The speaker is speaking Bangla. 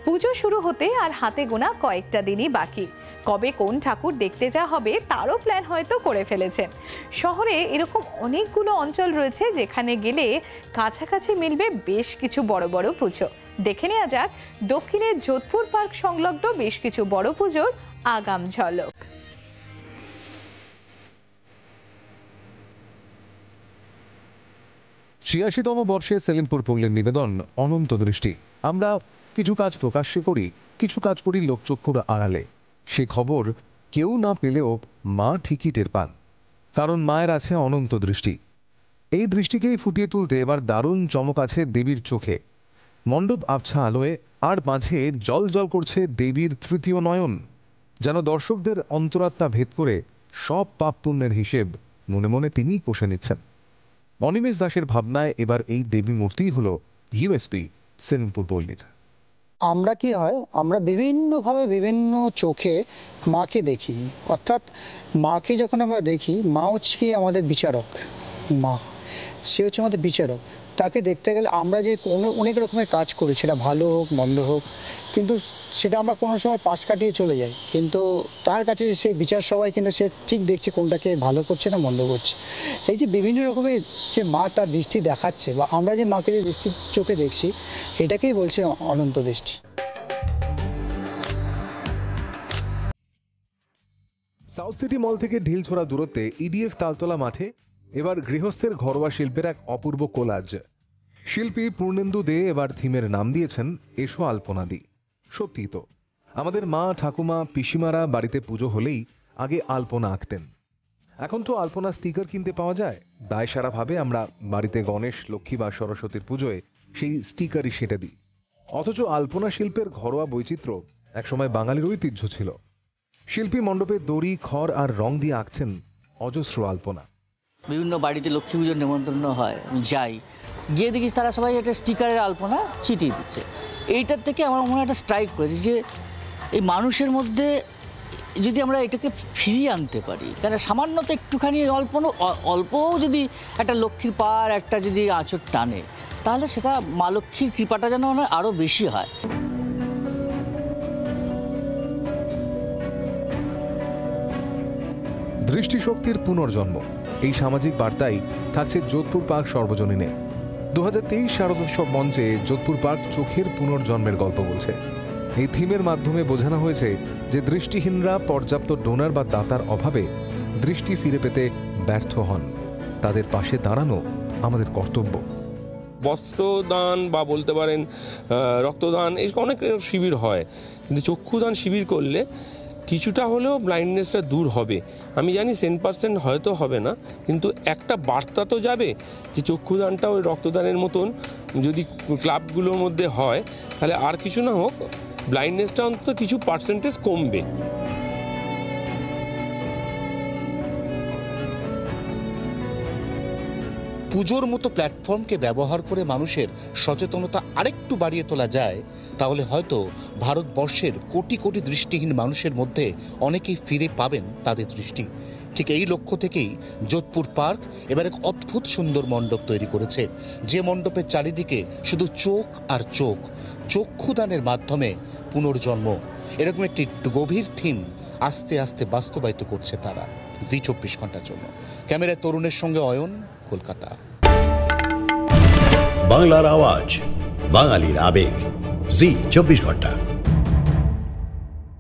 পুজো শুরু হতে আর হাতে গোনা কয়েকটা দিনই বাকি। কবে কোন ঠাকুর দেখতে যাওয়া হবে তারও প্ল্যান হয়তো করে ফেলেছেন। শহরে এরকম অনেকগুলো অঞ্চল রয়েছে যেখানে গেলে কাছাকাছি মিলবে বেশ কিছু বড় বড় পুজো। দেখে নেওয়া যাক দক্ষিণের যোধপুর পার্ক সংলগ্ন বেশ কিছু বড় পুজোর আগাম ঝলক। ৮৬তম বর্ষে সেলিমপুর পল্লীর নিবেদন অনন্ত দৃষ্টি। আমরা কিছু কাজ প্রকাশ্যে করি, কিছু কাজ করি লোকচক্ষুর আড়ালে। সে খবর কেউ না পেলেও মা ঠিকই টের পান, কারণ মায়ের আছে অনন্ত দৃষ্টি। এই দৃষ্টিকেই ফুটিয়ে তুলতে এবার দারুণ চমক আছে দেবীর চোখে। মণ্ডপ আবছা আলোয়, আর মাঝে জল জল করছে দেবীর তৃতীয় নয়ন, যেন দর্শকদের অন্তরাত্মা ভেদ করে সব পাপ পুণ্যের হিসেব মনে মনে তিনিই কষে নিচ্ছেন। অনিমেষ দাসের ভাবনায় এবার এই দেবী মূর্তি হলো ইউএসপি সেলিমপুর পল্লীর। আমরা কি হয়, আমরা বিভিন্নভাবে বিভিন্ন চোখে মাকে দেখি, অর্থাৎ মাকে যখন আমরা দেখি, মা হচ্ছে কি আমাদের বিচারক। মা সে হচ্ছে আমাদের বিচারক। তাকে দেখতে গেলে আমরা যে অনেক রকমের কাজ করি, সেটা ভালো হোক মন্দ হোক, কিন্তু সেটা আমরা কোনো সময় পাশ কাটিয়ে চলে যাই, কিন্তু তার কাছে সেই বিচার সবাই কিন্তু সে ঠিক দেখছে কোনটাকে ভালো করছে না মন্দ করছে। এই যে বিভিন্ন রকমের যে মা তার দৃষ্টি দেখাচ্ছে, বা আমরা যে মাকে যে দৃষ্টির চোখে দেখছি, এটাকেই বলছে অনন্ত দৃষ্টি। সাউথ সিটি মল থেকে ঢিল ছোড়া দূরত্বে ইডিএফ তালতলা মাঠে এবার গৃহস্থের ঘরোয়া শিল্পের এক অপূর্ব কোলাজ। শিল্পী পূর্ণেন্দু দে এবার থিমের নাম দিয়েছেন এসো আলপনা দি। সত্যি তো, আমাদের মা ঠাকুমা পিসিমারা বাড়িতে পুজো হলেই আগে আলপনা আঁকতেন। এখন তো আলপনা স্টিকার কিনতে পাওয়া যায়। দায়সারা ভাবে আমরা বাড়িতে গণেশ, লক্ষ্মী বা সরস্বতীর পুজোয় সেই স্টিকারই সেটে দিই। অথচ আলপনা শিল্পের ঘরোয়া বৈচিত্র্য একসময় বাঙালির ঐতিহ্য ছিল। শিল্পী মণ্ডপে দড়ি, খড় আর রং দিয়ে আঁকছেন অজস্র আলপনা। বিভিন্ন বাড়িতে লক্ষ্মী পুজোর নেমন্তন্ন হয়, আমি যাই, গিয়ে দেখিস তারা সবাই একটা স্টিকারের আলপনা চিটিয়ে দিচ্ছে। এইটার থেকে আমার মনে একটা স্ট্রাইক করেছে যে এই মানুষের মধ্যে যদি আমরা এটাকে ফিরিয়ে আনতে পারি, কেন সামান্য তো একটুখানি অল্পও যদি একটা লক্ষ্মীর পার একটা যদি আঁচড় টানে, তাহলে সেটা মা লক্ষ্মীর কৃপাটা যেন আরও বেশি হয়। দৃষ্টিশক্তির পুনর্জন্ম, এই সামাজিক বার্তাই থাকছে যোধপুর পার্ক সর্বজনীনে। 2023 শারদোৎসব মঞ্চে যোধপুর পার্ক চোখের পুনর্জন্মের গল্প বলছে। এই থিমের মাধ্যমে বোঝানো হয়েছে যে দৃষ্টিহীনরা পর্যাপ্ত ডোনার বা দাতার অভাবে দৃষ্টি ফিরে পেতে ব্যর্থ হন। তাদের পাশে দাঁড়ানো আমাদের কর্তব্য। বস্ত্রদান বা বলতে পারেন রক্তদান, এই অনেক শিবির হয়, কিন্তু চক্ষুদান শিবির করলে কিছুটা হলেও ব্লাইন্ডনেসটা দূর হবে। আমি জানি 10% হয়তো হবে না, কিন্তু একটা বার্তা তো যাবে যে চক্ষুদানটা ওই রক্তদানের মতন যদি ক্লাবগুলোর মধ্যে হয়, তাহলে আর কিছু না হোক ব্লাইন্ডনেসটা অন্তত কিছু পার্সেন্টেজ কমবে। পুজোর মতো প্ল্যাটফর্মকে ব্যবহার করে মানুষের সচেতনতা আরেকটু বাড়িয়ে তোলা যায়, তাহলে হয়তো ভারতবর্ষের কোটি কোটি দৃষ্টিহীন মানুষের মধ্যে অনেকেই ফিরে পাবেন তাদের দৃষ্টি। ঠিক এই লক্ষ্য থেকেই যোধপুর পার্ক এবার এক অদ্ভুত সুন্দর মণ্ডপ তৈরি করেছে, যে মণ্ডপের চারিদিকে শুধু চোখ আর চোখ, চক্ষুদানের মাধ্যমে পুনর্জন্ম। এরকম একটি গভীর থিম আস্তে আস্তে বাস্তবায়িত করছে তারা জি 24 ঘন্টার জন্য। ক্যামেরায় তরুণের সঙ্গে অয়ন, কলকাতা। বাংলার আওয়াজ, বাঙালির আবেগ, জি 24 ঘন্টা।